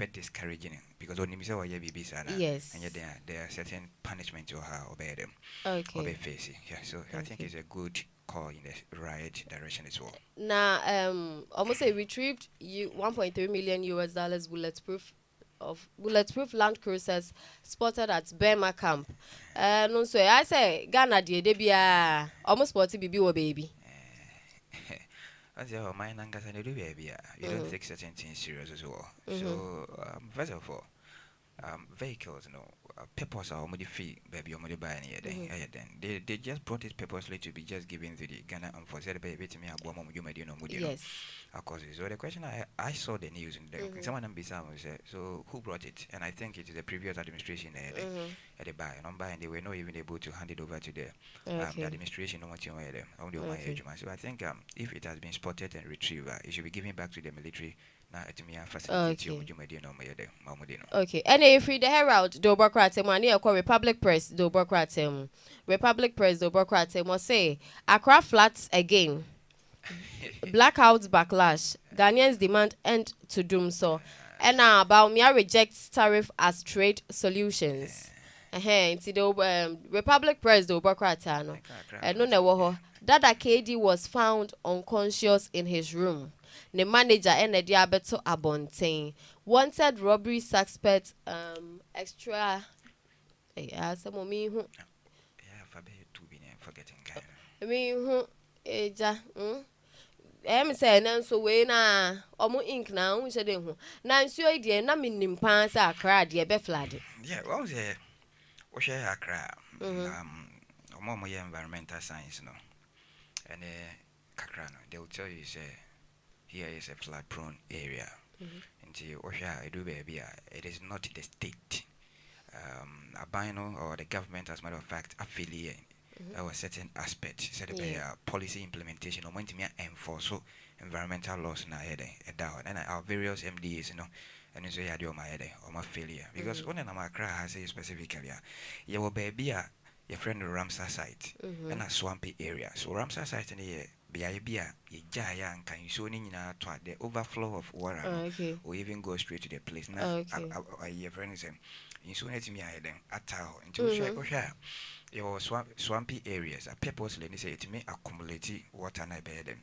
bit discouraging because when you say why baby sana, Yes. and yet there are certain punishment to her obey them, obey Okay. facing. Yeah, so I think Okay. it's a good call in the right direction as well. Now, almost say retrieved you 1.3 million US dollars bulletproof land cruisers spotted at Burma camp. No, so I say Ghana de bia almost sporty bibi or baby. As your mind and gas and do baby, you don't Mhm. take certain things serious as well. Mhm. So first of all, vehicles, papers are already free, baby, already buy any Mhm. then. They just brought it purposely to be just given to the Ghana and for said baby to me a bomb you made Yes. of course. So the question I saw the news and then Mhm. someone beside me said, so who brought it? And I think it is the previous administration Mhm. at the buy number and they were not even able to hand it over to the Okay. administration no what you them on my Okay. age. So I think if it has been spotted and retrieved, it should be given back to the military now it me facilitate you Okay. no more Okay. And if the Herald do Bokratem and near Republic Press do Bokratem. Republic Press do Bokratem will say Accra flats again. Blackouts backlash. Ghanaians demand end to doom so. And now Baumia rejects tariff as trade solutions. Nti the Republic Press the Obokrata no. No na wo ho. Dada KD was found unconscious in his room. The manager and the diabeto abontain. Wanted robbery suspect extra some me who yeah, for be to be forgetting kind. me who eja say na nso we na omo ink na hu hye de hu na nsuo yi de na minim pan sa akra de be flood. Yeah, what was it? We share Accra. Mhm. More environmental science, and Kakra, they will tell you say here is a flood prone area. Mhm. Until Osha, I do baby, it is not the state, albino or the government, as a matter of fact, affiliate. Mhm. Or certain aspect, said by Yeah. policy implementation, or when to me enforce so environmental laws na head down, and our various MDs, and so yeah, do my head or my failure. Because Mhm. when I'm a cry, I say specifically, you will be your friend Ramsar site and Mhm. a swampy area. So Ramsar site in the Bia, ye jaya and can you show in the overflow of water, no, Okay. or even go straight to the place. Now, Okay. your friend is in so let me I then at how into Mhm. share your swampy areas. A purposely say it may accumulate water na bed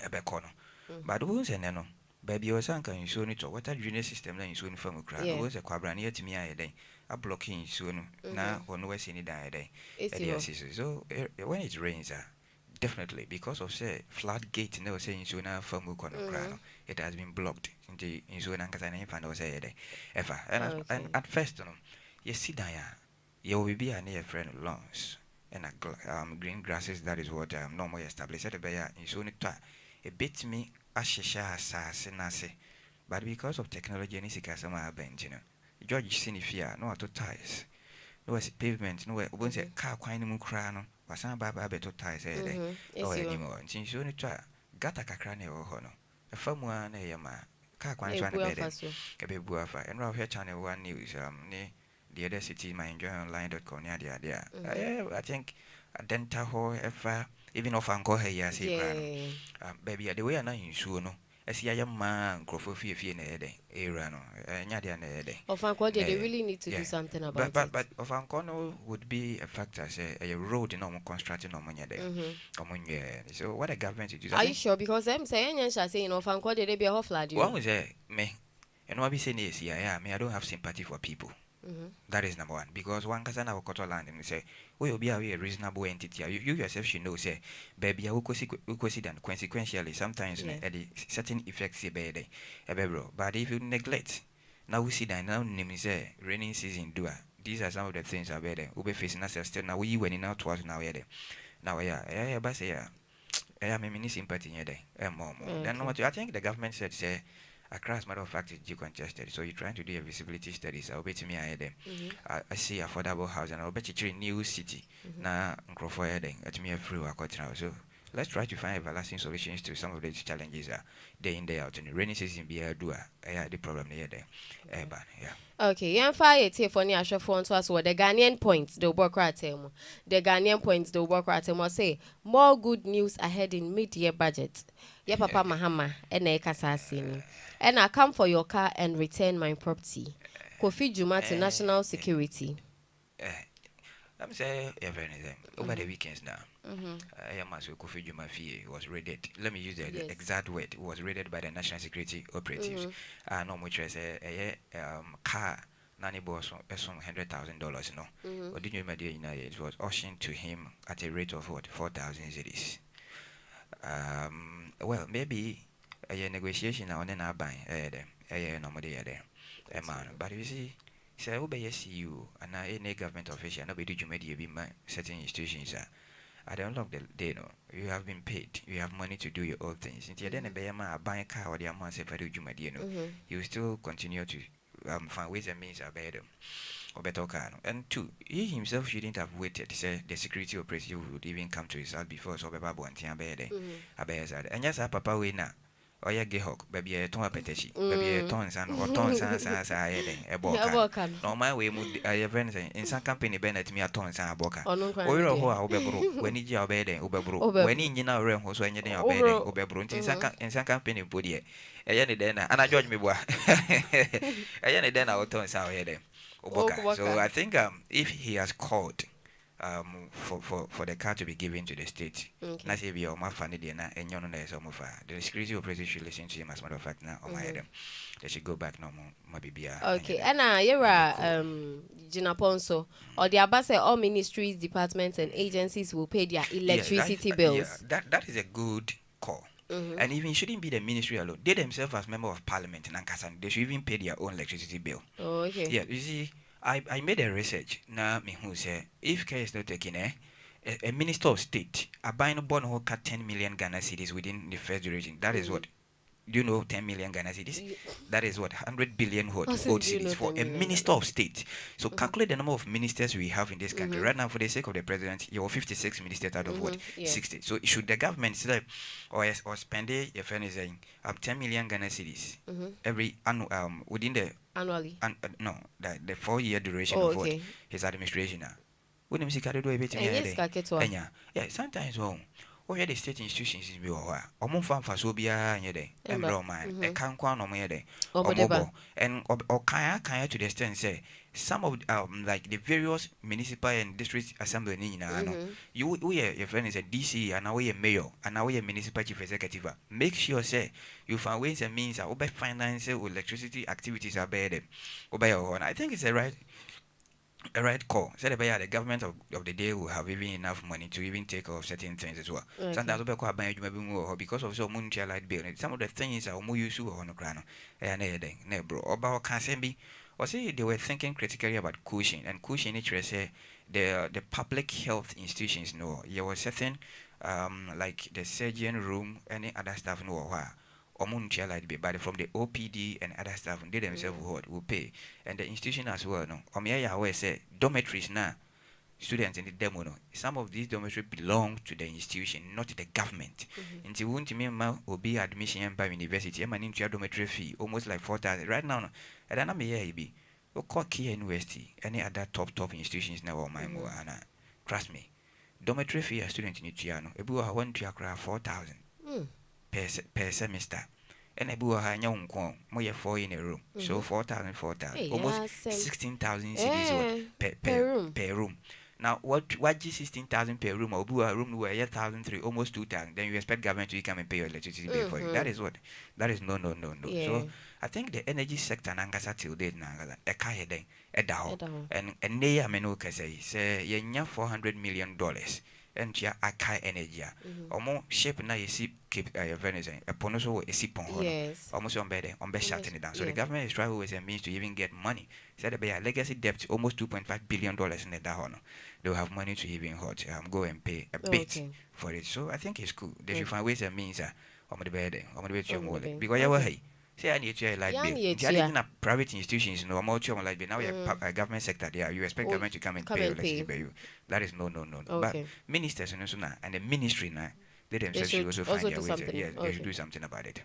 a becono. Mhm. But who's an eno? Baby or son can you soon it or water drainage system then you soon from a crown. Yeah. Was a quabran near to me I day. A blocking soon now Mhm. on west any day. It's A dear you. sister. So when it rains, definitely because of say floodgate never saying soon from Mukono crown. Mhm. It has been blocked into in soon and Kazan and was a day. Ever and Okay. at first, you see, Daya, you will be a near friend lawns and green grasses. That is what normally established at the Bayer in soon a bit me ashisha assassin nase. But because of technology and Isikasama bench, George Sinifia, no auto ties, no pavement, no once a Mhm. car quine mucrano, was some baba better ties a day, Mhm. or It's you. anymore. And since you only try, gata cacrane or hono, a firm one a yama, car quine Ne one a bu bed, afaso. a baby buafa, and Ralph channel one news, ne the other city, my enjoy online.com, yeah, Mhm. I think a dental hall, even off and call her, yeah, see, grano. Yeah. Baby, the way I know you sure no. As ya young man, Crawford fear na ede, era no, nyadia na ede. Of Uncle, they Eh, really need to yeah. do something But about but it. but of Ankono would be a factor, say a road in normal constructing no money there. Mhm. So what the government is, I Are you think sure? Because I'm saying, and shall say, of Uncle, they be a whole flood one you. was me, and what we saying is, yeah, me, I don't have sympathy for people. Mhm. That is number one. Because one can have a land and say, we will be a reasonable entity. You yourself should know, say, baby, I will consider consequentially sometimes Yeah. at the certain effects a bed, a bebro. But if you neglect, now we see that now name is a raining season doer. These are some of the things are better. We'll be facing us still now. We went in out towards now, now, but yeah, I am a sympathy in there. More. Then Okay. what I think the government said, say, across matter of fact, is decongested. So you're trying to do a visibility studies. I'll bet me Mhm. I see affordable housing. I'll bet you new city. Mhm. Now, at me a free work now. So let's try to find everlasting solutions to some of these challenges. Day in, day out. And the rainy season be a doer. The problem there. But yeah. Okay, yan fa ye tie for ni ahwefo nto aso the Ghanaian points the Obokratem. The Ghanaian points the Obokratem say more good news ahead in mid-year budget. Ye papa Mahama e na e kasa asemi. And I come for your car and return my property. Kofi Juma to Eh, National Security. eh, let me say everything over the weekends now. Mm-hmm. Yamas Kofi Juma fee was raided. Let me use the Yes. exact word. It was raided by the National Security operatives. Mm-hmm. No much as a car. Nani boss $100,000 no. Mm-hmm. Or did you imagine it was auctioned to him at a rate of what 4,000 cities. Well, maybe a negotiation on an abine, a normally there, a man. But you see, say, obey you and any government official, nobody do media be certain institutions. At the end of the day, no, you have been paid, you have money to do your own things. Until then, a buy a car or the amount of you know, you still continue to find ways and means about them. Obetokano. And two, he himself shouldn't have waited. Say the security operative would even come to his house before so Baba Bonti Abede. Abezad. And yes, Papa Wina. Oya Gehok, baby a ton petechi, baby a ton san or ton san sa a bokan. No, my way mood I have anything in some company Bennett me a ton san boka. Or ho obebro, when you are bed obebro, when in your realm was when you're bed obebro in some company body. A yanny then, and I judge me boy. A yanny then I will turn sour head. Oboka. So I think if he has called for the car to be given to the state, na say be my family there na enyo no na so mo fa. The security operators should listen to him as a matter of fact na on my head. They should go back no more mabibia. Okay, and you're Gina Ponso or the Abba say all ministries, departments, and agencies will pay their electricity bills. That is a good call. And even shouldn't be the ministry alone. They themselves, as member of parliament in Ankasan, they should even pay their own electricity bill. Oh, okay. Yeah, you see, I made a research. Now, me who say if care is not taken, a minister of state, a buying born who cut 10 million Ghana cedis within the first duration. That is what. Do you know 10 million Ghana cedis? That is what 100 billion old cedis for a minister of state. So calculate the number of ministers we have in this country right now. For the sake of the president, you have 56 ministers out of what 60. So should the government say or spend a friend is saying 10 million Ghana cedis every within the annually? No, the 4-year duration of what his administration. Wouldn't see do a bit yeah, sometimes or the state institutions is be or fan for so be a embro man, a can quan or mede or mobile and or kaya to the extent say some of like the various municipal and district assembly you we your friend is a DC and away a mayor and away a municipal chief executive. Make sure say you find ways and means over finance or electricity activities are better obey your own. I think it's a right call. Said the government of the day will have even enough money to even take off certain things as well. Sometimes we quite buy maybe more because of so moon light bill. Some of the things are more useful on the ground. And ne bro. About can be or say they were thinking critically about cushion and cushion it say the public health institutions no. There was certain like the surgeon room, any other stuff no where like be but from the OPD and other stuff they themselves will pay and the institution as well no always say dormitories now students in the demo no some of these dormitories belong to the institution not to the government until won't me will be admission by university and into a dormitory fee almost like 4,000 right now no and then I'm here be Key University any other top institutions now or my trust me dormitory fee a student in Chiano a boy want to acquire 4,000 per semester. And a buha nyonko, more 4 in a room. So 4,000, 4,000. Almost 16,000 cities per room. Now what 16,000 per room or a room where 1,003, almost 2,000, then you expect government to come and pay your electricity bill for you. That is what no. Yeah. So I think the energy sector nangasa till date na a kaya den and they are menoka say ye 400 million dollars and ya akai energy omo shape na yesi keep Venice a ponoso a sip on almost on bed shutting it down. So the government is trying ways and means to even get money. Said a legacy debt almost $2.5 billion in the down. They'll have money to even go and pay a bit for it. So I think it's cool. They should find ways and means on the bed to your wallet. Because you hey. Say I need to like bill. It's not private institutions, no more to like bill. Now you're a government sector there. You expect government to come and pay you. That is no. But ministers and the ministry now, they themselves should also find their way. Yeah, they should do something about it.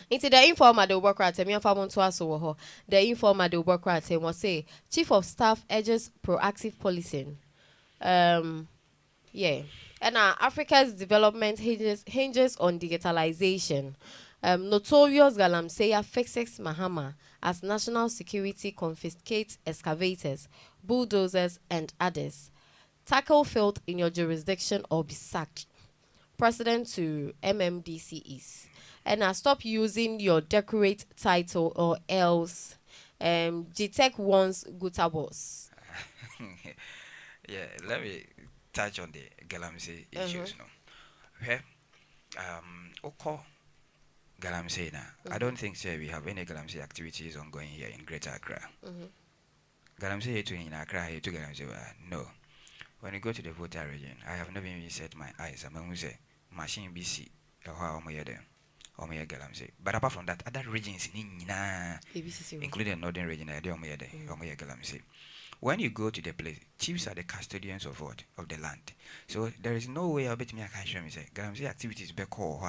Into the informal the work rate, me and Famon Twaso the informal the work rate was say Chief of Staff urges proactive policing. Yeah. And Africa's development hinges on digitalization. Notorious Galamsey fixes Mahama as national security confiscates excavators, bulldozers, and others. Tackle filth in your jurisdiction or be sacked. President to MMDCs. And now stop using your decorate title or else GTEC wants Guta boss. Yeah, let me touch on the Galamsey Uh-huh. issues now. Okay, Oko Galamsey now. I Mm-hmm. don't think say we have any Galamsey activities ongoing here in Greater Accra. Mm-hmm. Galamsey to in Accra here to Galamsey. No. When you go to the Volta region, I have never even set my eyes among say machine BC or Galamsey. But apart from that, other regions ABCC. including northern region, I don't Galamsey. When you go to the place, chiefs are the custodians of what? Of the land. So there is no way I'll bet me I can show me say Galamsey activities be call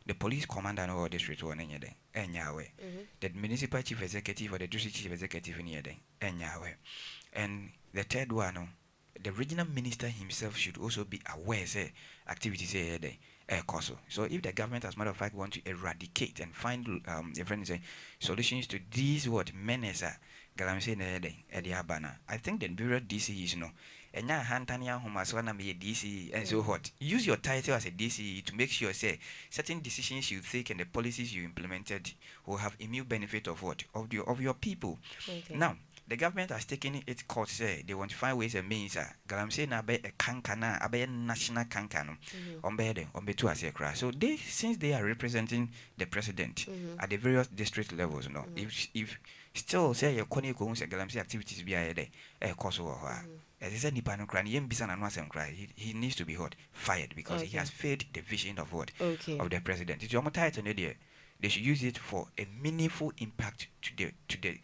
the police commander no district one any day. Mm-hmm. The municipal chief executive or the district chief executive in here anyway. And the third one, the regional minister himself should also be aware say activities here so if the government, as a matter of fact, want to eradicate and find solutions to these what menace galamsey na abana, I think the various DCEs and now Hantania Homaswana be a DCE and so what. Use your title as a DCE to make sure say certain decisions you take and the policies you implemented will have immune benefit of what? Of your people. Okay. Now the government has taken its course say they want to find ways and means galamsey na be a kankana abe national kankano on bed on be two so they, since they are representing the president at the various district levels if still say your koni ko say galamsey activities be a day course over as he said nipa no cry yem bisa na no asem cry he needs to be hot fired because he has failed the vision of what of the president. It's your title they should use it for a meaningful impact to the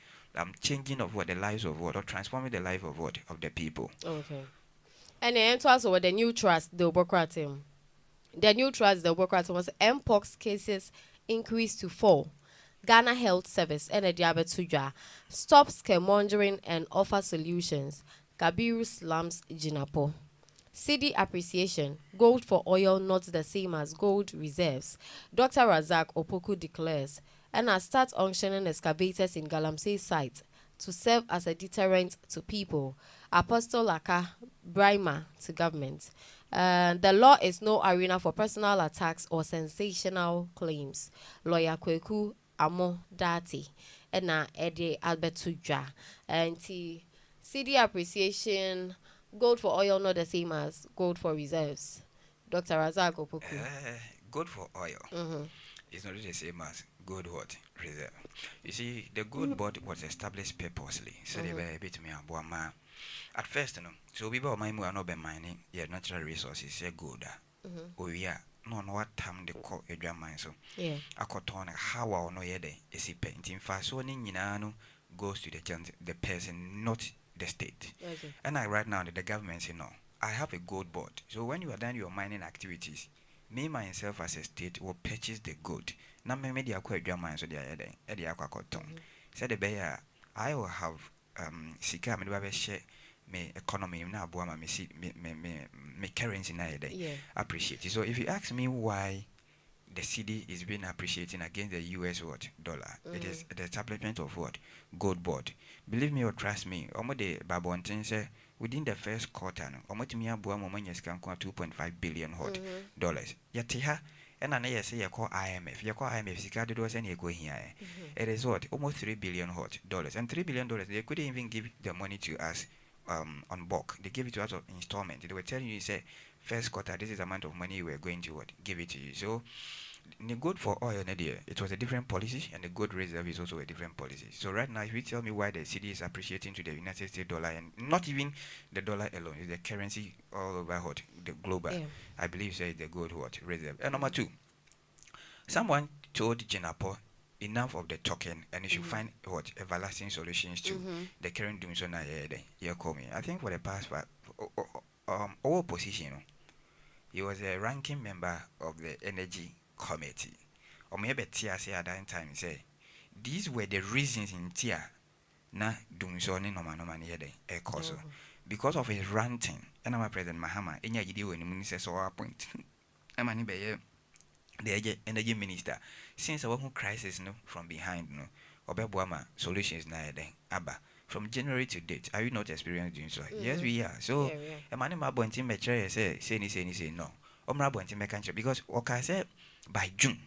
changing of what the lives of what or transforming the life of what of the people. Okay. And then to also with the new trust the Obokratim. The new trust the Obokratim was Mpox cases increased to 4. Ghana Health Service and the Diabetuja stop scaremongering and offer solutions. Kabiru slums Jinapo. CD appreciation. Gold for oil not the same as gold reserves. Dr. Razak Opoku declares. And has start auctioning excavators in Galamsey site to serve as a deterrent to people. Apostle Laka Brima to government. The law is no arena for personal attacks or sensational claims. Lawyer Kweku Amo Dati. Ena Ede Albertudja. And CD appreciation. Gold for oil not the same as gold for reserves. Dr. Razak Opoku. Gold for oil is not the same as gold what reserve. You see, the gold board was established purposely so they were a bit me at first, so we bought my are not be mining yeah natural resources yeah good. Oh yeah, no what time they call a drum mine so Yeah. I caught on how or no yede is it painting fast so goes to the person, not the state. Okay. And I right now the government say no. I have a gold board. So when you are done your mining activities, me myself as a state will purchase the gold. Now me media kwa drum mine so they are the aqua cotton. Said the bear I will have sika me do share me economy na boama me see me currency na Yeah. appreciate. So if you ask me why the CD is being appreciating against the US what dollar. It is the establishment of what gold board. Believe me or trust me. Omo de babontin say within the first quarter, omo timi abua mo manya sika 2.5 billion hot dollars. Yet ha and an say you call IMF. You call IMF sika do was any go here. It is what almost 3 billion hot dollars and $3 billion. They couldn't even give the money to us on bulk. They gave it to us on installment. They were telling you say first quarter this is the amount of money we're going to what give it to you. So the good for oil it was a different policy and the good reserve is also a different policy. So right now if you tell me why the CD is appreciating to the United States dollar and not even the dollar alone, is the currency all over what the global. Yeah. I believe say the good what reserve. And number two, someone told Jinapo enough of the talking and you should find what everlasting solutions to the current doing so now here coming. I think for the past our position he was a ranking member of the energy committee. Or maybe Tia say at that time say these were the reasons in Tia na doing so no man here a cause. Because of his ranting, and I'm President Mahama, enya yidi when minister so point. I'm an the energy minister since our whole crisis no from behind no obebuama solutions na then aba from January to date are you not experienced doing so yes we are so Yeah, yeah. a man ma bonti me chere say no omra bonti me kanche because oka say by June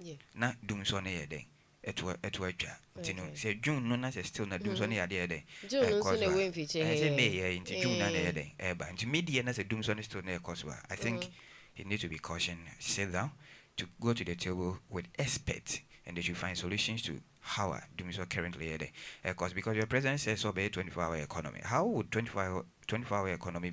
Yeah. na dum so na yeden eto atwa nti no Okay. say June no na say still na dum so na yade yeden June nso cause na ba we mfiche say May he. nti June na yeden ba nti media na say dum so na still na cause ba I think Mhm. he need to be cautioned sit down to go to the table with experts and they should find solutions to how are doing so currently because your president says so be 24-hour economy. How would 24-hour economy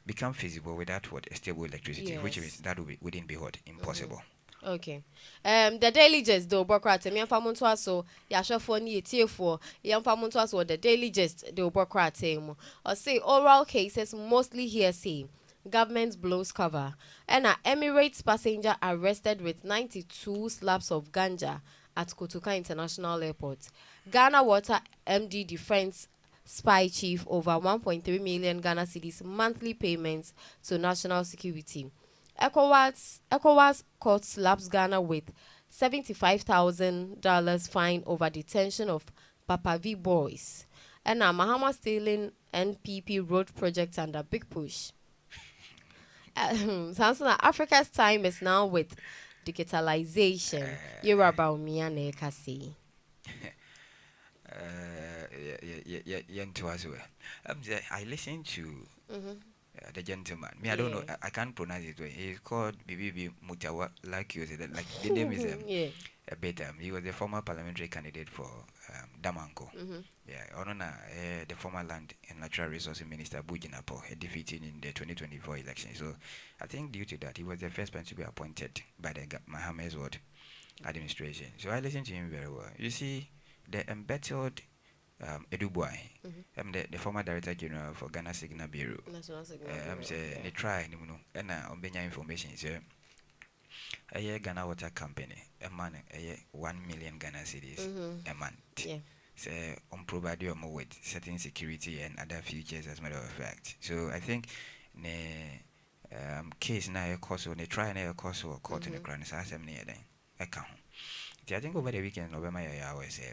become feasible without what a stable electricity, which means Yes. that wouldn't be what Mhm. impossible. Okay. The Daily Gist do bokrate mi amfa monto aso ya hwefo ne yetiefo ya amfa monto aso the Daily Gist do bokrate mu. Or say oral cases mostly hearsay. Government blows cover. And a Emirates passenger arrested with 92 slabs of ganja at Kotoka International Airport. Ghana Water MD defense spy chief over 1.3 million Ghana cedis monthly payments to national security. ECOWAS court slaps Ghana with $75,000 fine over detention of Papa V boys. And now Mahama stealing NPP road project under big push. Sounds like Africa's time is now with digitalization. You're Uh, about me and Ekasi. I listened to Mm-hmm. the gentleman. Me, I don't know. Yeah. I can't pronounce it. He's called Bibi Mutawa, like you said. Like the name is Yeah. a bit. He was the former parliamentary candidate for Damanko. Mm-hmm. Yeah, Onona, the former land and natural resources minister Bujinapo, defeated in the 2024 election. So, I think due to that, he was the first person to be appointed by the Mahame's ward administration. So I listened to him very well. You see, the embattled Edubuai, Mm-hmm. the former director general for Ghana Signal Bureau. National Signal Bureau. Say, Yeah. they try, you know, and on information. So, a Ghana Water Company, a man, 1 million Ghana cedis Mm-hmm. a month. Yeah. Say, on provide you more with certain security and other features as a matter of fact. So, I think, ne case na a course or ne try na a course or court in the Mm-hmm. crown is as many then. Account. I think over the weekend, November, I always say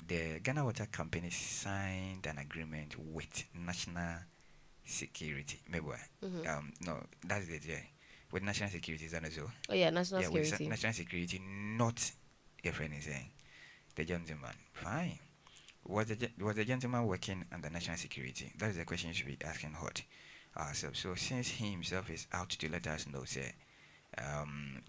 the Ghana Water Company signed an agreement with National Security. Maybe Mm-hmm. no, that's the yeah. With national security, is that so? Oh yeah, national Yeah, with security. national security, not your friend is saying the gentleman. Fine. Was the gentleman working under national security? That is the question you should be asking hot ourselves. So since he himself is out to let us know, say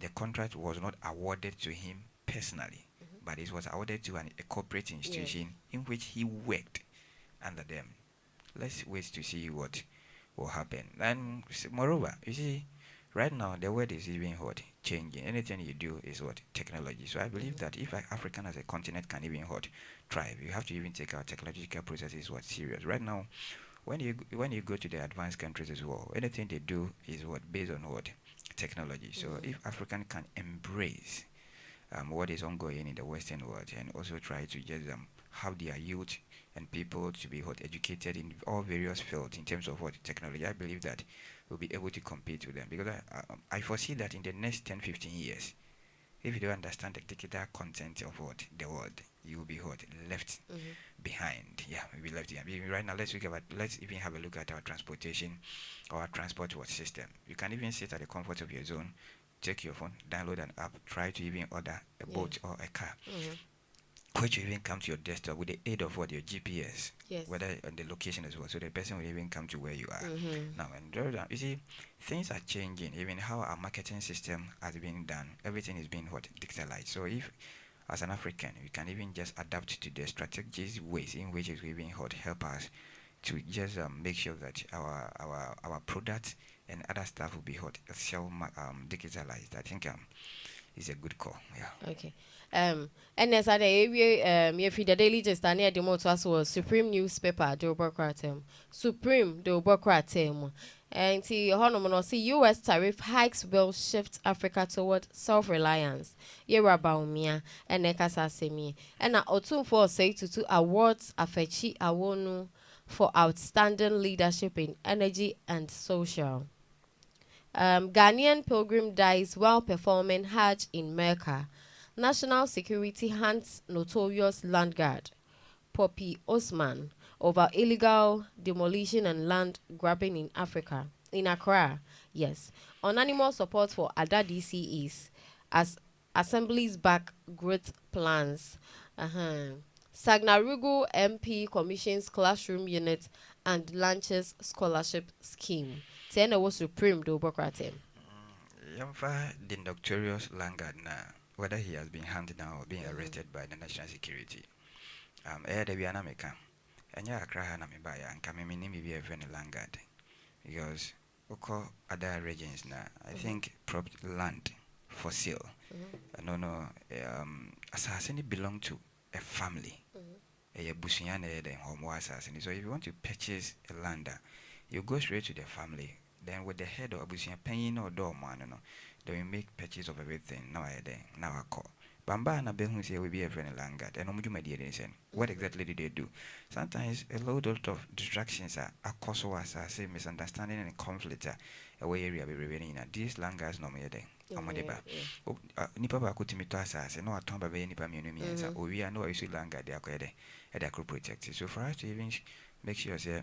the contract was not awarded to him personally, Mm-hmm. but it was awarded to a corporate Yes. institution in which he worked under them. Let's wait to see what will happen. And moreover, you see, right now the world is even what changing. Anything you do is what technology. So I believe Mm-hmm. that if African as a continent can even what thrive, you have to even take our technological processes what serious. Right now, when you go to the advanced countries as well, anything they do is what based on what technology. So Mm-hmm. if African can embrace what is ongoing in the Western world and also try to just have their youth and people to be what educated in all various fields in terms of what technology, I believe that we'll be able to compete with them because I foresee that in the next 10, 15 years, if you don't understand the digital content of what the world, you will be what left Mm-hmm. behind. Yeah, we'll be left behind. Right now, let's even have a look at our transportation, our transport what system. You can even sit at the comfort of your zone, take your phone, download an app, try to even order a Yeah. boat or a car, Mm-hmm. which will even come to your desktop with the aid of what your GPS, Yes. whether on the location as well, so the person will even come to where you are. Mm-hmm. Now, and you see, things are changing. Even how our marketing system has been done, everything is being what digitalized. So if as an African, we can even just adapt to the strategic ways in which it will even help us to just make sure that our products and other stuff will be digitalized. I think it's a good call. Yeah. Okay. And as I if the daily just near the motor was Supreme newspaper, the Obokratem. Supreme, the Obokratem. And see, Honoman, see US tariff hikes will shift Africa toward self-reliance. Yerabaumia and Nekasa Semi. And I Otun for say to two awards Afechi Awonu for outstanding leadership in energy and social. Ghanaian pilgrim dies while performing Hajj in Mecca. National security hunts notorious land guard Poppy Osman over illegal demolition and land grabbing in Africa, in Accra. Yes. Unanimous support for Ada DCEs as assemblies back growth plans. Uh-huh. Sagnarugu MP commissions classroom unit and launches scholarship scheme. Tena was supreme do Bokratem. Yamfa the notorious Langard na whether he has been hunted down or being Mhm. arrested by the national security. The Biana Meka. And ya cry na me buy and come me name be a friend Langard. Because oko other regions na I think prop land for sale. No no assassin belong to a family. A busian home assassin. So if you want to purchase a land, you go straight to the family. Then with the head of busian paying or door man, no, then we make purchase of everything. Now I then now I call. Bamba na behun say we be a friend langard and omuju my dear what exactly did they do? Sometimes a lot of distractions are cause was say misunderstanding and conflict away area be revealing these langards no me then. Omodeba. Nipa ba kutimi to asase na waton ba be nipa mienu miensa. Owi a na wa use langard de akwede and they could protect it. So for us to even make sure say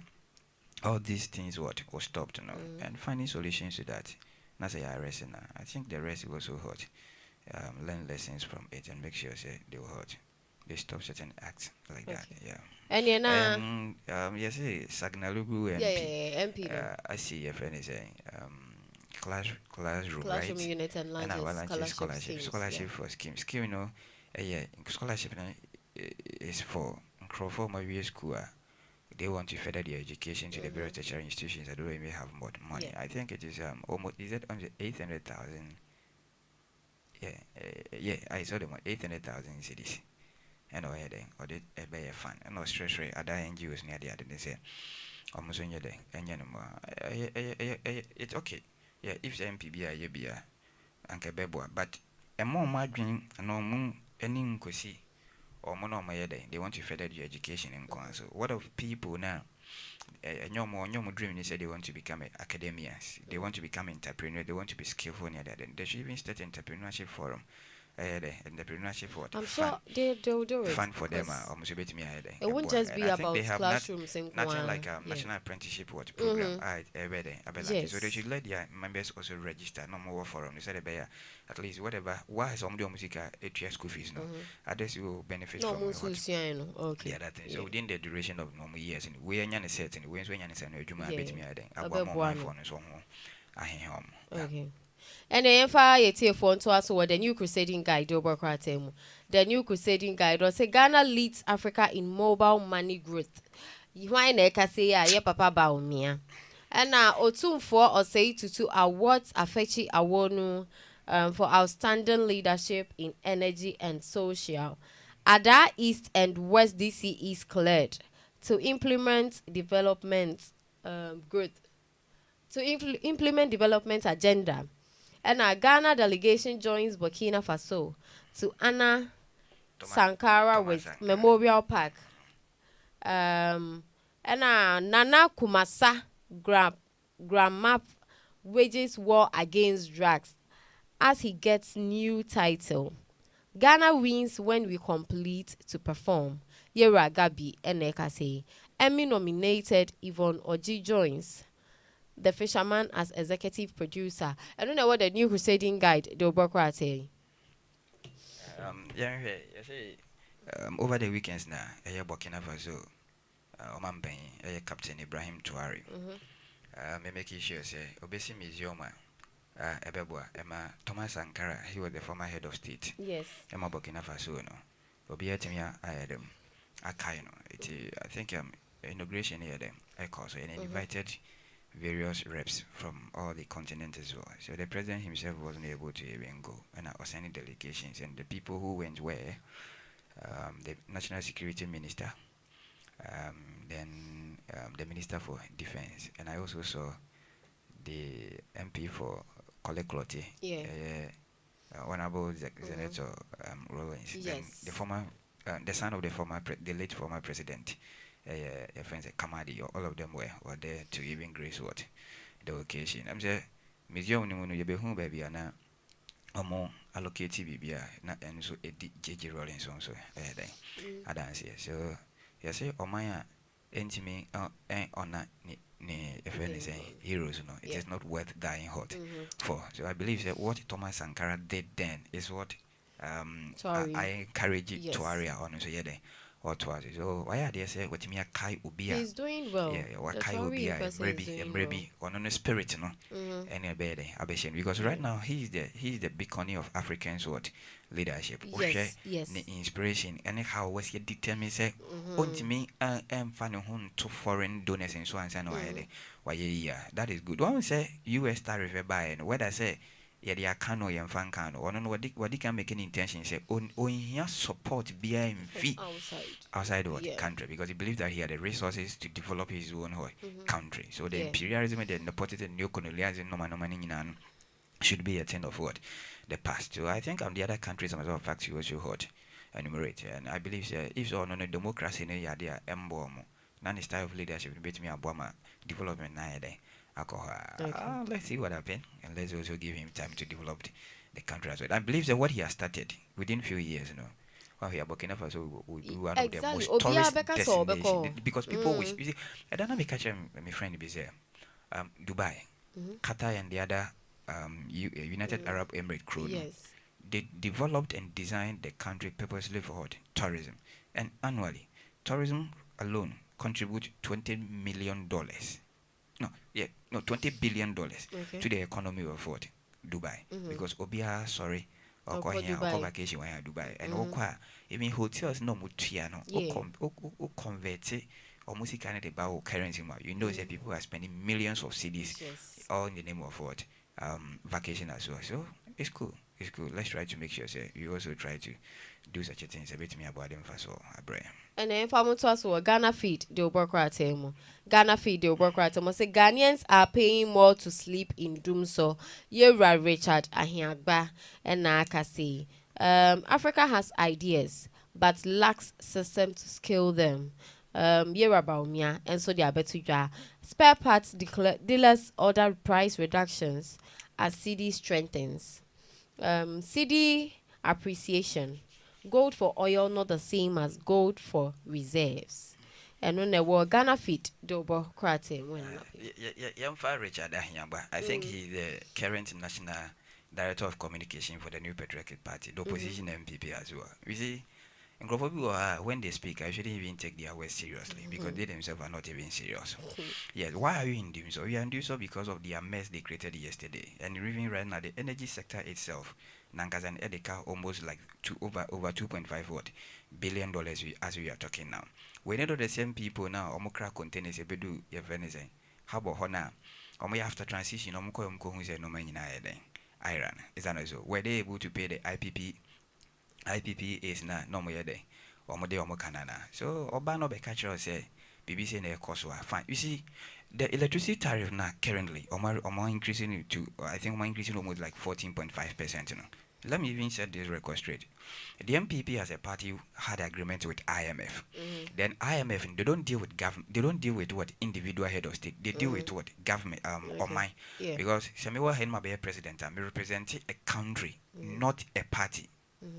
all these things what was stopped now and finding solutions to that. Not say I rest now. I think the rest will also hurt. Learn lessons from it and make sure say they will hurt. They stop certain acts like that. Yeah. And you know, And yes, Sagnalugu yeah, MP. MP. I see your friend is saying classroom, Classroom right? unit and And I will launches launch a scholarship scholarship. schemes. Scholarship for scheme, you know, yeah, scholarship is for Crawford Maria School. They want to further their education to the various tertiary institutions that don't even have more money. Yeah. I think it is almost is it on the 800,000? Yeah, yeah, I saw them 800,000 cities. And oh yeah, or they a fan and no stress rate other NGOs near the other they say almost on your day and it's okay. Yeah, if the MPB you be a anke bebo but a more margin and no moon any nkosi or mono my day they want to further your education in so what of people now your dream is that they want to become academians, they want to become entrepreneur, they want to be skillful near that, then they should even start entrepreneurship forum. The entrepreneurship what I'm fun sure they'll do it fun for them because almost a bit me it won't just and be I think they about have classrooms and nothing like yeah. national apprenticeship what program I so they Yes. should let their members also register no more forum they said at least whatever why some of the music at school fees no others will benefit No, from Musu what Siano. the Okay. other thing. So Yeah. within the duration of normal years, and we are not certain when we are not certain, you might Yeah. bet me. I think I A want bit more my buono. phone and so on. I hear home. Yeah. Okay. And then far ye phone to us what the new crusading guide over Kratemu. The new crusading guide was say Ghana leads Africa in mobile money growth. You want to say yeah papa baumia. And now Otum for or say to two awards Afechi Awonu for outstanding leadership in energy and social. Ada East and West DC is cleared to implement development growth to implement development agenda. And our Ghana delegation joins Burkina Faso to honor Sankara Thomas with Sankara. Memorial Park. And Nana Kumasa Grandma wages war against drugs as he gets new title. Ghana wins when we complete to perform. Yera Gabi Eneka say Emmy nominated Yvonne Oji joins the fisherman as executive producer. I don't know what the new crusading guide the Obokra say. Yeah, you say over the weekends now, Burkina Faso, Oman Bain, Captain Ibrahim Touari. Me make sure say Obesi Museum, Ebebwa, Emma Thomas Sankara, he was the former head of state. Yes. Emma Burkina Faso, no. Obi Etimia, I had them. I think inauguration here them. I call so and invited various reps from all the continents as well. So the president himself wasn't able to even go, and I was sending delegations, and the people who went were the national security minister, then the minister for defense, and I also saw the MP for Koleklote, Yeah. Honorable Senator Rollins, then the Yes. former, the son of the the late former president, friends Kamadi, all of them were there to even grace what the occasion. I'm saying museum no mu no yɛbɛhu baabi a na ɔmo allocate bibia na ɛno so ɛdi JJ Rowling so ɛyɛ dɛn adanseɛ. So yɛsɛ ɔman a ɛntumi ɔna ne ɛfrɛ ne sɛ heroes no, it is not worth dying hot for. So I believe that what Thomas Sankara did then is what I encourage it to area on so yɛdɛn or towards it. So why are they say what me a kai ubia? He's doing well. Yeah, what kai ubia maybe on the spirit no any bed abeshin because right now he's the beacon of Africans what leadership. Yes. The inspiration anyhow was he determined say me fan home to foreign donors and so on and why yeah that is good. One say US tariff by and whether say yeah, they are cano and fan cano. Or no, what they can make an intention say on here support behind fee outside what country because he believes that he had the resources to develop his own country. So the imperialism and the nepotism, neo-colonialism, no should be a thing of what the past. So I think the other countries, as a matter of fact, you also heard enumerate, and I believe if so, no democracy, no idea, embomo, none style of leadership, bet me a bomber development na let's see what happened, and let's also give him time to develop the country as well. I believe that what he has started within few years, while we are Burkina Faso will be one of the most tourist destinations because people wish. You see, I don't know me catch my friend be there, Dubai, Qatar, and the other United Arab Emirates crew. They developed and designed the country purposely for what? Tourism, and annually, tourism alone contributes $20 million. $20 billion to the economy of what? Dubai. Because Obia, sorry, or vacation when Dubai. And even hotels no mutiano, or convert it, or music about currency. You know that people are spending millions of cedis all in the name of what? Vacation as well. So it's cool. It's cool. Let's try to make sure you also try to do such a thing. A bit me about them first all, and then for to us Ghana feed the Oborkratemo. Ghana feed the Oborkratemo. Say Ghanaians are paying more to sleep in doom so Yera Richard Ahiagba and Nakasi. Africa has ideas but lacks system to scale them. Yera Baumia and so they are better. Spare parts dealers order price reductions as CD strengthens. CD appreciation. Gold for oil not the same as gold for reserves. And when they were Ghana fit double crate when young far Richard Ahiamba. I think he's the current national director of communication for the New Patriotic Party, the opposition MPP as well. You see, and when they speak, I shouldn't even take their words seriously because they themselves are not even serious. Yes, why are you in doing so? You are doing so because of the mess they created yesterday. And even right now, the energy sector itself, Nankas and Edeka, almost like over 2.5 billion dollars as we are talking now. We know the same people now, Omokra containers, Ebedu, Yevenese. How about Hona? Omo after transition, Omoko who said no man in Iran. Is that also? Were they able to pay the IPP is na no more day or more day or more canana. So Obano be catcher say BBC na cost fine. You see, the electricity tariff now currently or more increasing it to I think more increasing almost like 14.5%. Let me even set this record straight. The MPP as a party had agreement with IMF. Then IMF they don't deal with government. They don't deal with what individual head of state. They deal with what government or mine. Because Samiwa Henma be a president. I represent a country, not a party.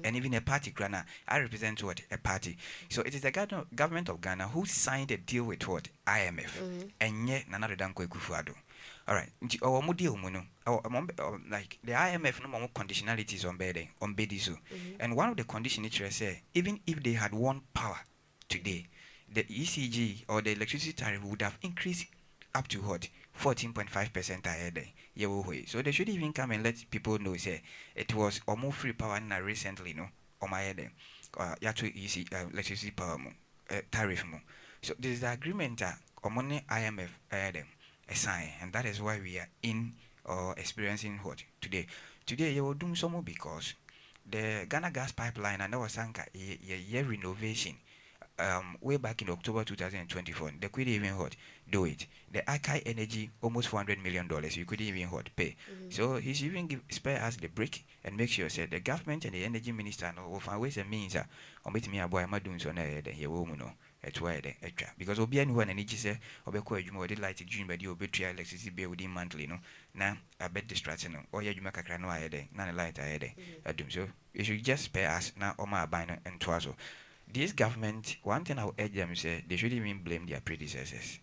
And even a party, Ghana, I represent what? A party. So it is the government of Ghana who signed a deal with what? IMF. And yet, none other than Kwekufuado. Alright. Like the IMF, no more conditionalities on Bediso. And one of the conditions say, even if they had won power today, the ECG or the electricity tariff would have increased up to what? 14.5% ahead. So they should even come and let people know say it was almost free power now recently, no? On my head. Yato easy electricity power tariff. So this is the agreement that money IMF ahead a sign, and that is why we are in or experiencing what today. Today you will do some more because the Ghana gas pipeline and our Sanka year renovation. Way back in October 2024, they couldn't even do it. The Akai Energy almost $400 million. You couldn't even pay. So he's even spare us the break and make sure say the government and the energy minister will find ways and means on me a boy am doing so na he will it's why the extra because obi any one and say obeko adwuma odi light dream body obetua electricity bill within monthly no na a bit distracting no or adwuma kakra no ayede na the light ayede adum so you should just spare us na oma aban no ento aso this government one thing I will urge them say they shouldn't even blame their predecessors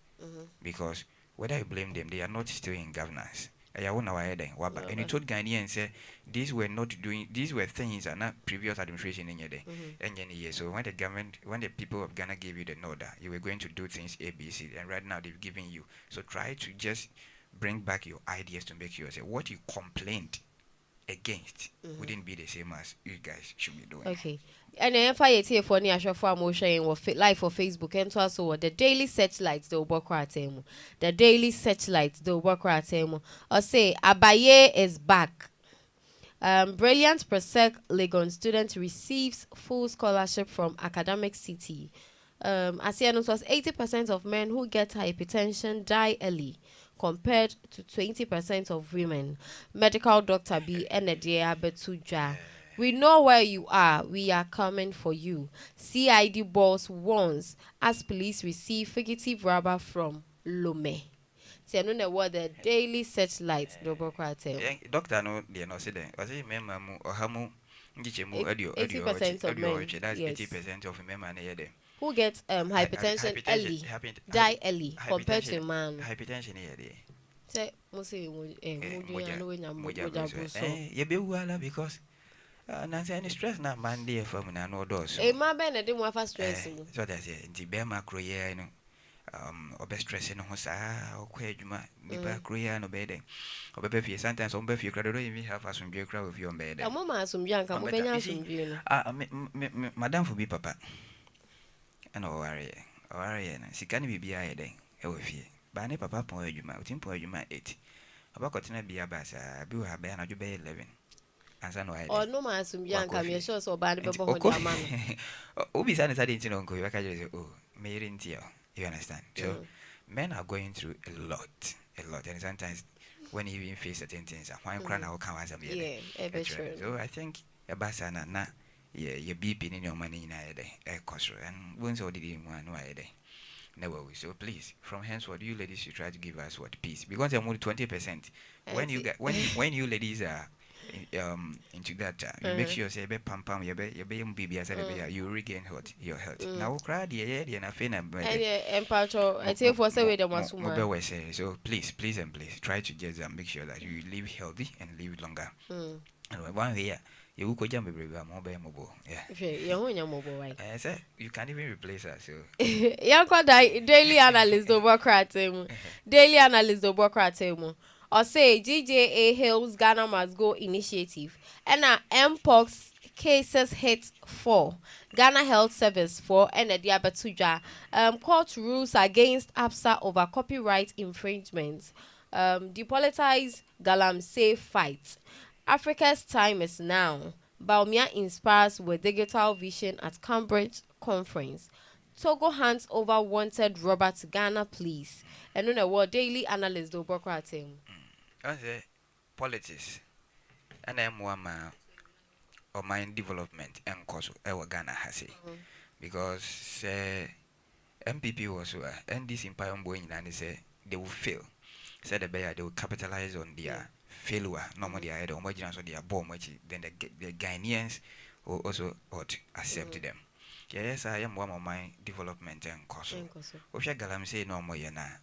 because whether you blame them they are not still in governance. And you told Ghanaians say these were things are not previous administration in your day. So when the government when the people of Ghana gave you the order, you were going to do things ABC and right now they've given you. So try to just bring back your ideas to make sure say what you complained against wouldn't be the same as you guys should be doing. Okay. And then fire here for ni ashwa for motion in live for Facebook and to also the daily searchlights the obokratemu. The daily searchlights the obokratemu. Or say Abaye is back. Brilliant Prosec Legon student receives full scholarship from Academic City. Asianos was 80% of men who get hypertension die early, compared to 20% of women. Medical Doctor B. Enedia Betuja. We know where you are. We are coming for you. CID boss warns as police receive fugitive rubber from Lome. See, I know the word the daily searchlight. Double quarter. Doctor no they no say then. Was it member mu or hamu ngichemu audio 80% of men. that's Yes. 80% of member na yede. Who gets hypertension early, die early compared to a man. Hypertension yede. Say, musi You be well because nancy any stress na man dey from na no do so. A man be na dey mo fa stress mu. So that's it. Nti be macro ye no obe stress no ho saa okwa adwuma nipa kro ya no be den obe fie sometimes on be fie kra don't even have asomdwe kra of your bed. Amo ma asomdwe anka mo benya asomdwe no. Madam for be papa and worry na sika ni bibia ye den e wo fie ba ne papa pon adwuma utim pon adwuma 8 abakotena bia ba saa bi wo ha be na dwo be 11 ansa no aye no ma asomdwe anka me sure so ba ne be bo ho dia ma no obi sa ne sa de ntino nko you ka say oh me rinti you understand so men are going through a lot and sometimes when you even face certain things why cry now can was so I think a basana na your BP in your money in a cost and once or did one way never will. So please, from henceforth, you ladies should try to give us what peace because I'm only 20%. When you get when you ladies are into that, you make sure say be pam pam you baby as you regain your health. Now cry the and I feel and patro I say for say we the mobile say so please and please try to just make sure that you live healthy and live longer. And one year you will jump mobile. You can't even replace us. So daily analyst over daily analyst over or say GJA Hills Ghana Must Go initiative and Mpox cases hit 4 Ghana Health Service 4 and the Diabatuja court rules against APSA over copyright infringements, depolitize Galamsey fight. Africa's time is now. Baumia inspires with digital vision at Cambridge conference. Togo hands over wanted robber to Ghana, please. And on a word daily analyst do Bokratim. I say politics and I'm one man or mind development and cause our Ghana has it because MPP was and this empire going and they say they will fail. Said the bear they will capitalize on their failure. Normally, I don't imagine so they are born which then the Ghanaians will also accept them. Yes, I am one of my development and cause. Osha Galam say no more yana.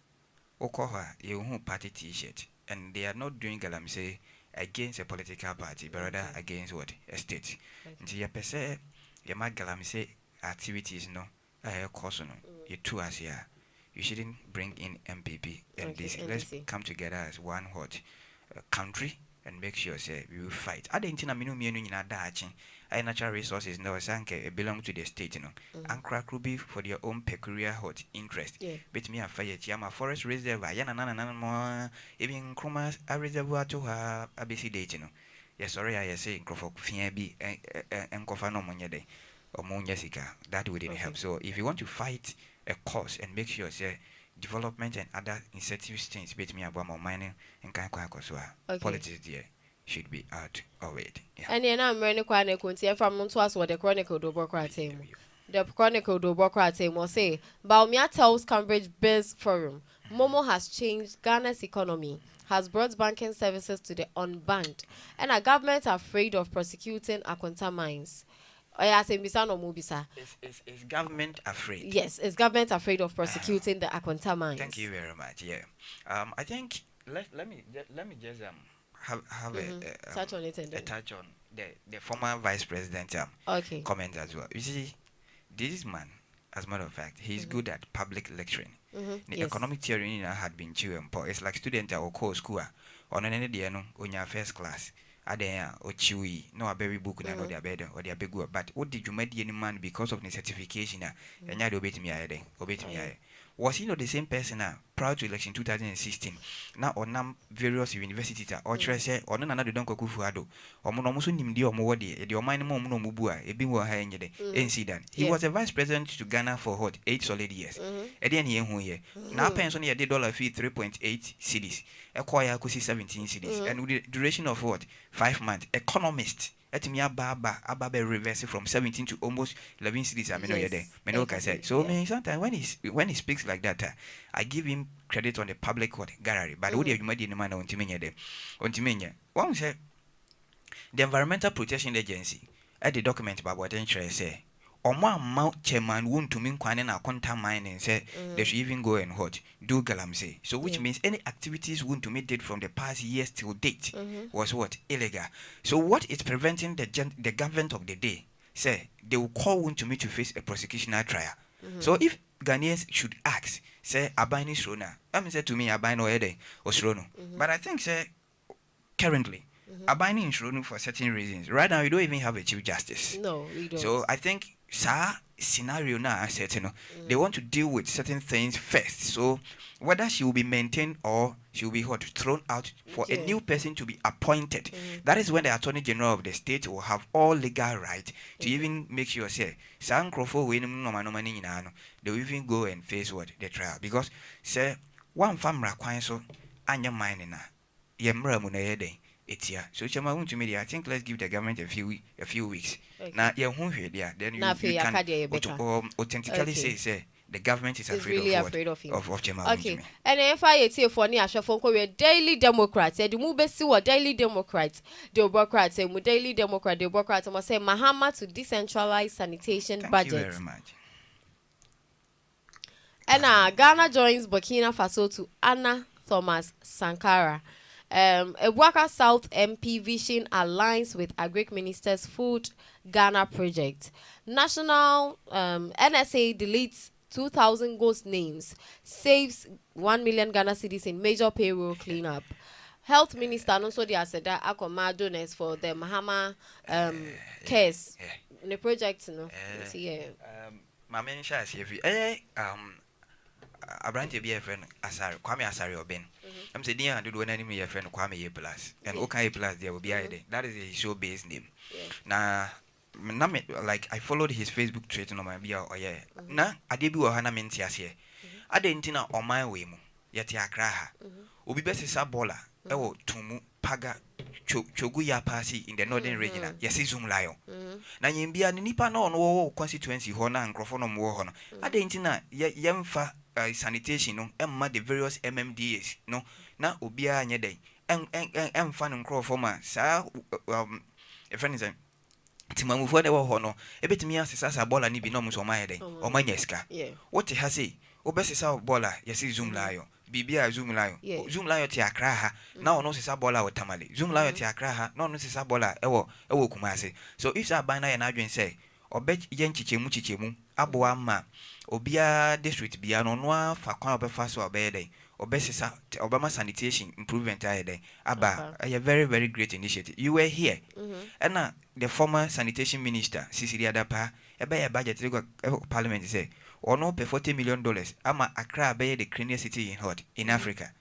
Okoha, you party T-shirt, and they are not doing Galam say against a political party, but rather against what a state. Until you per se, you might Galam say activities no, I cause no, you two as here. You shouldn't bring in MPP and this. Let's come together as one what country and make sure say we will fight. I didn't know me natural resources no sanke belong to the state, you know. And crack ruby for their own peculiar hot interest. Bet me a fire yama forest reservoir, yana more even Krumas a reservoir to her ABC date, you know. Yes, sorry, I say Crawford Fiabi and Kofano Monye or Mon Jessica. That wouldn't help. So if you want to fight a cause and make sure say development and other incentive things bet me about more mining and kind of politics there should be out of it. And then I'm running quite a quantity from Montuas or the Chronicle do Bokratim. The Chronicle do Bokrate will say, Baumia tells Cambridge Biz Forum, Momo has changed Ghana's economy, has brought banking services to the unbanked, and a government afraid of prosecuting Akonta mines. Oya say Bisa no Mubisa. Is government afraid? Yes, is government afraid of prosecuting the Akonta Thank mines? you very much. Yeah. I think let me just have Touch on it and a then. touch on the former vice president Okay. comment as well. You see, this man, as a matter of fact, he's good at public lecturing. The Yes. economic theory had been chewing, but it's like student or co school on any day no on your first class. Adea or chewy, no a berry book na no their bed or their big but what did you make any man because of the certification and ya obey me obey me. Was he not the same person prior to election 2016? Now on various universities or treasure or none another don't go fuado or monomusu nim the omwadi, the omine mom no mubua, a bing were high in the incident. He was a vice president to Ghana for what 8 solid years. Again, here, now pension a dollar fee 3.8 cedis, a choir could see 17 cedis, and with the duration of what 5 months. Economist. Let me ababe reverse from 17 to almost 11 cities. I mean, Exactly. so sometimes when he speaks like that, I give him credit on the public gallery. But what do you imagine, man? On Timenia, one say the Environmental Protection Agency at the document about what interest say. Or more mount chairman won't to mean quine and contact mine and say they should even go and what do galamsey. So which means any activities won't to meet date from the past years till date was what illegal. So what is preventing the government of the day say they will call one to me to face a prosecutional trial. So if Ghanaians should ask, say Abani Shrona, I mean say to me Abani or Ede or Shrono. But I think say currently Abani in Shrono for certain reasons. Right now we don't even have a chief justice. No, we don't. So I think scenario now certain they want to deal with certain things first. So whether she will be maintained or she will be thrown out for a new person to be appointed. That is when the Attorney General of the state will have all legal right to even make sure say San Crawford they will even go and face what the trial because say one family so anya mine na yemra munayede etia. So chama won't media. I think let's give the government a few weeks. Okay. Now yeah, then you can authentically say the government is afraid really of afraid of him. Of Chema. Okay. And if I say for ni ashafon ko we Daily Democrats, the move see what Daily Democrats, the Democrats, and Daily Democrat, the Democrats must say Mahama to decentralize sanitation Thank you budget. very much. And Ghana joins Burkina Faso to Anna Thomas Sankara. Ebuaka South MP Vision aligns with Agric Minister's Food Ghana project. National NSA deletes 2,000 ghost names, saves 1 million Ghana cedis in major payroll cleanup. Health Minister also the Aseda Akoma donors for the Mahama case in the project. No, My main shas Abrante be a friend Asari, Kwame Asari or Ben. I'm saying, I do an enemy a friend Kwame A plus, and OK plus there will be a day. That is a show based name. Now, like I followed his Facebook tweet on my BR or yeah. Now, I did be a Hana Mentias here. I didn't know on my way, yet ya craha. Ubi best is a bola, oh, Tumu, Paga, Choguya Pasi in the northern region, yes, Zoom Lio. Now, you be a nipa no constituency, Hona and Crofonum Warhon. I didn't know, yam fa. Sanitation no emma the various MMDAs no na obia anye den emfa no nkro forma sa a friend is timamufo de wo ho no ebetimi asesa sa bola ni bi no so ma heden o manya sika what he has say obesesa bola yesi zoom layo bibia zoom layo ti akra ha na ono sesa bola wo tamale zoom layo ti akra ha na ono sesa bola ewo kumase. So if sa ban na ye na adwen say obe ye nchichemu aboa ma obia district bia no no fa kwan obefa so obede obesisa obama sanitation improvement ayede aba a very very great initiative. You were here and the former sanitation minister Sisiri Adapa ebe budget parliament say or no pay $40 million ama Accra be the cleanest city in Africa.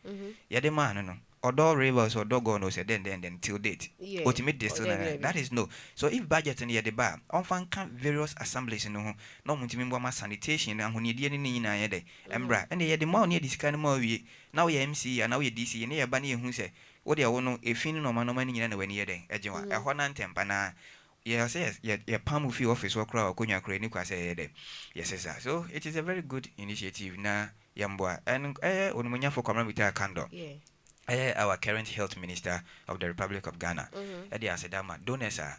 Yade man no or rivers or dog no say then till date ultimate destiny that is no. So if budget in the bar on fan various assemblies no muntimimbo sanitation and when you did any na yede embra and the more near this kind of more we now ye MC and now ye DC and ye bani who say what they want a fin no man no money when ye de ejwa a honan tempana yeah, say yes, yeah, palm of office or crowd, Kunya Crane, say, yes, sir. So it is a very good initiative na Yambwa and Unumunya for common with our candor. Yeah. Our current health minister of the Republic of Ghana. Eddie Asedama, donesa,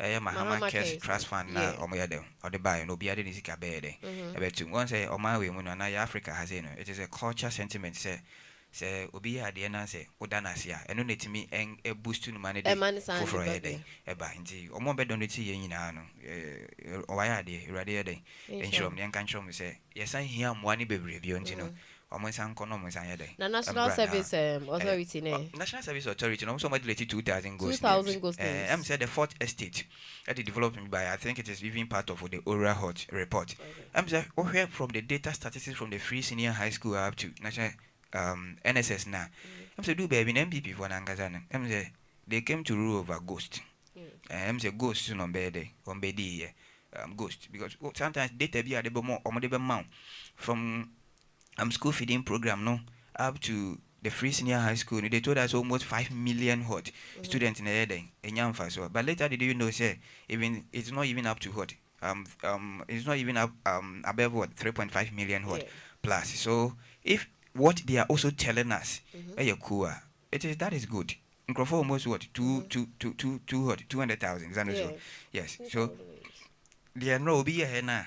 Mahama Mahama Cares case. Trust Fund na Yeah. Omoyade, or the buy, no be added in Sicabede. About to once say, Omawi, Munana, Africa has in it is a culture sentiment, say obi ade na say odanasia eno netimi en e boost no mane A de man sandy foforo ye baby. den e ba nti omo be don ti ye nyina no o wa ya de urade ye den enhrom ne kan hrom say ye san hia moa ne bebre bi onti no omo san kono mo san ye den Na National embra na Service Authority ne. National Service Authority no so much related 2000 ghost 2000 names ghost I'm names. said the fourth estate at the development by I think it is even part of the oral hot report I'm said from the data statistics from the free senior high school up to national NSS now. I'm say do baby MPP for Nangazana. I'm say they came to rule over ghost. I'm say ghost on bed on bedi ghost because sometimes data be at the more or the mount from school feeding program no up to the free senior high school. They told us almost 5 million hot students in the head in Yamfa. So, but later did you know say even it's not even up to what it's not even up above what 3.5 million what Yeah. plus. So if what they are also telling us, cool, it is that is good. Microphone almost what what 200,000 is that Yeah. so? Yes. So 2000 names. they are no be here now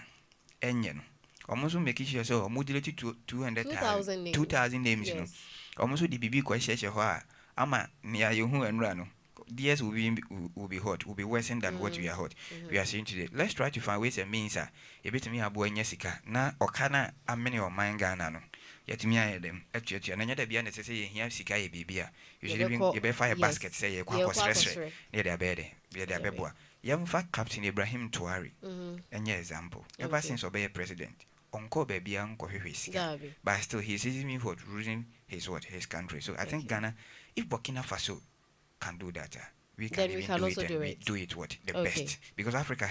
enye no ɔmo nso make sure sɛ ɔmo delete 200,000 2000 names. 2,000 names no Yes. ɔmo nso de biribi kɔ hyehyɛ hɔ a ama nea yɛhu nwura no DS will be hot, will be worse than what we are hot. We are seeing today. Let's try to find ways and means. A bit me abo enya sika na okana amene o man Ghana no. Yetimi ayɛ dem atuatua na nyɛ da bia ne sɛ sɛ yɛhia sika yɛ biribi a usually even yɛbɛfa yɛ basket sɛ yɛkɔ akɔsrɛsrɛ na yɛde abɛyɛ de yɛde abɛboa yɛmfa Captain Ibrahim Tuari ɛnyɛ example ever since ɔbɛyɛ president ɔnkɔ baabi a nkɔhwehwɛ sika but still he's even what ruling his country. So I think Ghana, if Burkina Faso can do that, we can Then even we can do also it and do we it. do it what the Okay. best because Africa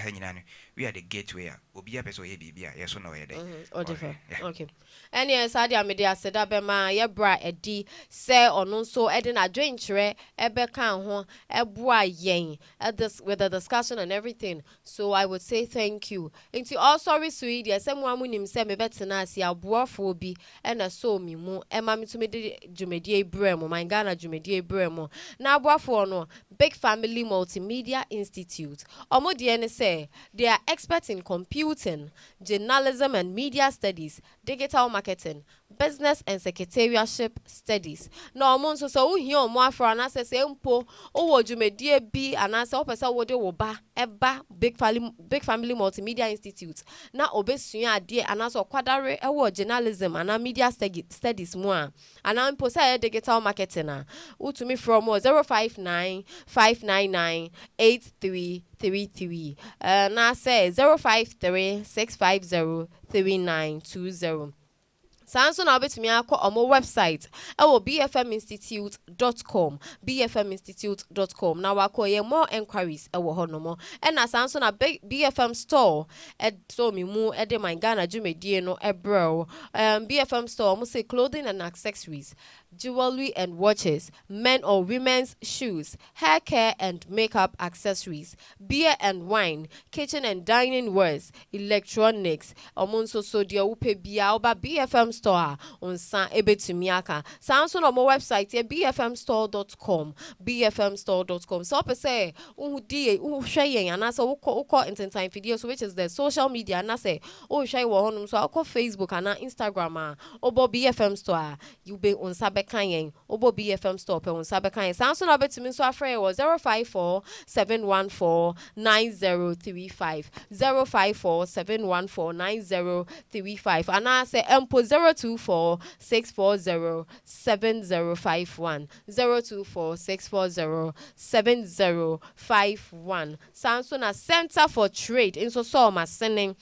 we are the gateway obia peso ye bibia yes no ye Oh, different. yeah. Okay. And yes, I am media said that bema ye bra edi say on so edin adwenture ebe kan ho ebua yen at this with the discussion and everything. So I would say thank you. Into all sorry sweet yes someone munim say me betena asi aboafo bi e na so mi mu e ma me to me de dwumedie bremo my Ghana dwumedie bremo na aboafo no Big Family Multimedia Institute. Omo de ne say they are experts in computing, journalism and media studies, digital marketing, business and secretariatship studies. Na omo nso so wo hia omo afra na se mpo o wo dwumedie bi anase o pese wo de wo ba eba Big Family Multimedia Institute na obesua ade anase okwadare e wo journalism and media studies mu a ana mpo say digital marketing a utumi from 059 599 8333 na say 053 650 3920. Sanso na obetumi akọ omo website ewo bfminstitute.com bfminstitute.com na wako ye more enquiries ewo ho no mo na sanso na BFM store so mi mu de my Ghana dwumedie no ebro BFM store mo say clothing and accessories, jewelry and watches, men or women's shoes, hair care and makeup accessories, beer and wine, kitchen and dining wares, electronics. Omonso so dia upe bia oba BFM store onsa ebetumi aka. Sanso no mo website ye bfmstore.com bfmstore.com. So pe say uhudi uhwe yen anasa uko intentine videos which is the social media anasa uhwe wo honum so uko Facebook ana Instagram a obo BFM store you be onsa beka yen obo BFM store pe onsa beka yen. Sanso no betumi so afre wo 054 714 9035 054 714 9035 and I say empo 024 640 7051 024 640 7051. Sanso na Center for Trade in so ma sending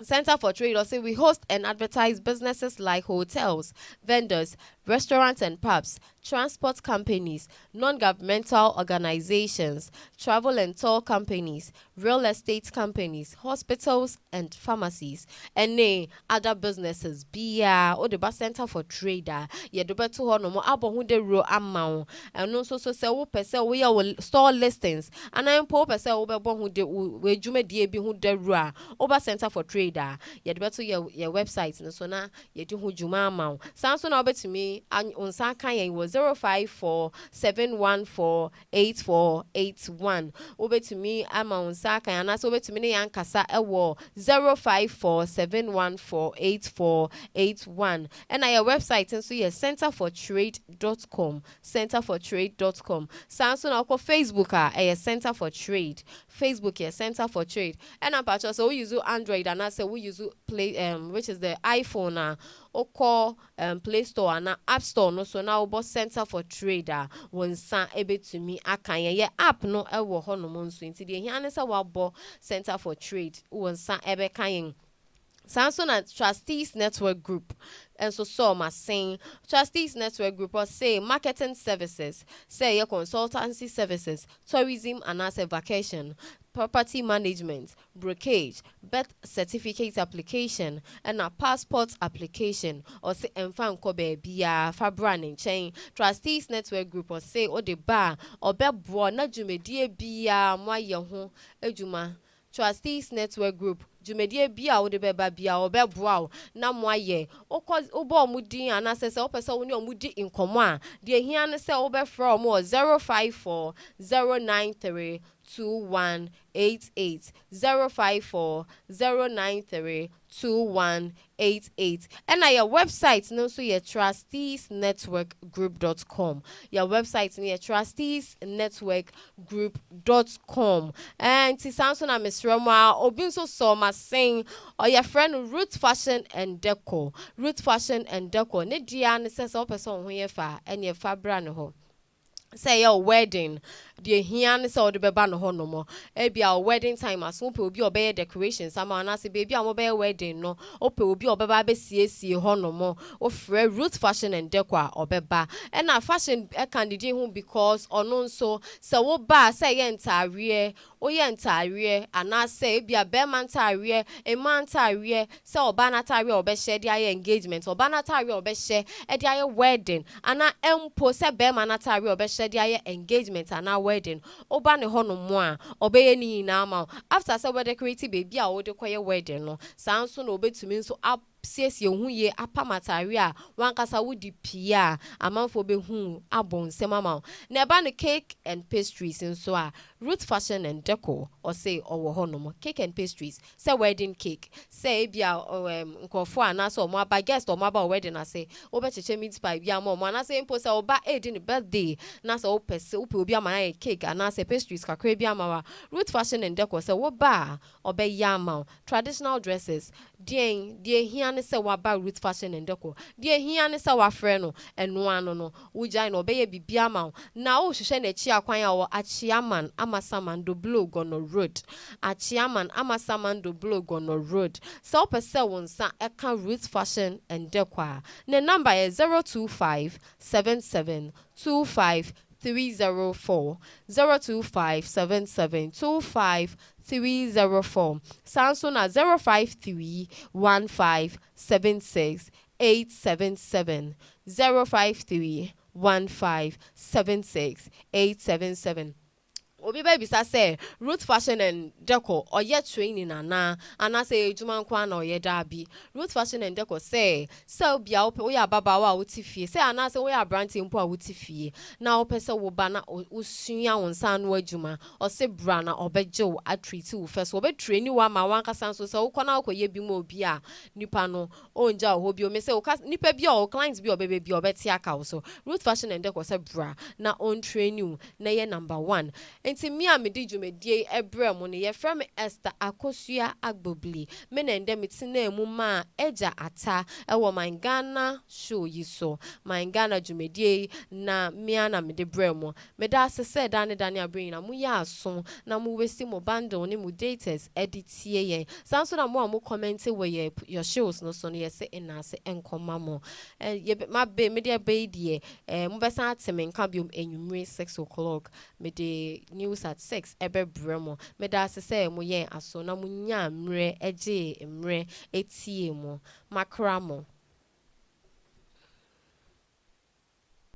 Center for Trade also we host and advertise businesses like hotels, vendors, restaurants and pubs, transport companies, non-governmental organizations, travel and tour companies, real estate companies, hospitals and pharmacies, and other businesses. Bia or the Center for Trade. Ye do beto ho no mo abo hu de ro amount. And also so se wo pese we ya store listings. And I po pese wo be bo hu de we dwuma die bi hu de ro a over Center for Trade. Ye do beto your website no so na ye di hu dwuma amount. San so na obetumi onsa kan yen wo 0547148481. Obetumi ama onsa kan ana so obetumi ne yankasa ewo 0547148481. And your website nso ye centerfortrade.com, centerfortrade.com. Sanso na ko Facebook Center for Trade. Facebook ye Center for Trade. And I'm patch so we use Android and I say we use Play which is the iPhone call Play Store and App Store no so now about Center for Trader when san ebe to me akan ye app no ewo ho no monso nti de hiane sa wabo Center for Trade when san ebe kan Samsung and Trustees Network Group. And so my saying Trustees Network Group or say marketing services, say your consultancy services, tourism and asset vacation, property management, brokerage, birth certificate application, and a passport application, or say enfan kobe bia fabran and chain. Trustees Network Group or say o de bar or be bro na jumedie bia mwa yeho ejuma. Trustees Network Group jumedie bia wo de beba bia wo beboa na mo aye obo omudin anasese opese wo ne omudi inkomo a de hia ne se wo be from 054093 2188 0540932188 and your website no so your trusteesnetworkgroup.com your website no your trusteesnetworkgroup.com and ti Samson na misroma obi so ma saying or your friend Root Fashion and Deco ne dia ne se so person ho ye fa and ye fa bra ne ho say your wedding the hian so the beba no hono mo e bia wedding time aso pe obi obey decorations ama na se baby am obey wedding no ope obi obeba be siesie hono mo o frɛ Root Fashion and Deco obeba e na fashion e candidate hu because ono nso se wo ba say ye ntare o ye ntare ana say bia be man ntare e man ntare se oba na ntare obehye dia engagement oba na ntare obehye e dia wedding ana empo se be man ntare obehye dia engagement ana wedding oba ne hono mo a obeye ni na ma after say we decorate baby a wo de koye wedding no sanso na obetumi nso siesie hu ye apamatari a wankasa wudi pia amanfo be hu abon semama na eba ne cake and pastries nso a Root Fashion and Deco or say owo honom cake and pastries say wedding cake say bia nkofo anaso o mo aba guest o mo aba wedding ase obecheche meat pie bia mo na say impo say oba edin birthday na say opese ope obi ama na cake anase pastries kakra bia ama Root Fashion and Deco say wo ba obeya ama traditional dresses die hiane se waba Root Fashion and Deco die hiane se wafre no eno ano no wugya no obeye bibia ma na o hwehwe na chi akwan a wo achiaman amasamando blog on the road achiaman amasamando blog on the road so opese wonsa eka Root Fashion and Deco ne number is 0257725 304 0257725 Samsung at 0531576 0531576 obi baby say Root Fashion and Deco or yet training ana say ejuma nkwa na oye dabi Root Fashion and Deco say so bia we ya baba wa wutifie say ana say we ya branti mpo a wutifie na opese wo ba na usua wonsa no adwuma o se bra na obeje wo atreat wo first wo be train wa ma wanka sanso so wo kona akoye bi mo obi a nipa no onja ho bi o me say wo nipa bi o clients bi obebe bi obeti aka wo so Root Fashion and Deco say bra na on train you na ye number 1 enti me a me di dwumadie ebrɛ mo ne ye frɛ me Esther Akosua Agbobli me na ndɛ me tina mu ma eja ata ɛwɔ man Ghana show yi so man Ghana dwumadie na me ana me de brɛ mo me da asese dane abrin na mo ya aso na mo wesi mo bundle ne mo daters editie yen sanso na mo a mo comment we your shows no so no ye se ina se enkoma mo ye ma be me de be die mo be san ateme nka biom enwumre 6 o'clock me de news at 6 ebe brɛ mo me da asese mo yen aso na mo nya mre eje mre etie mo makra mo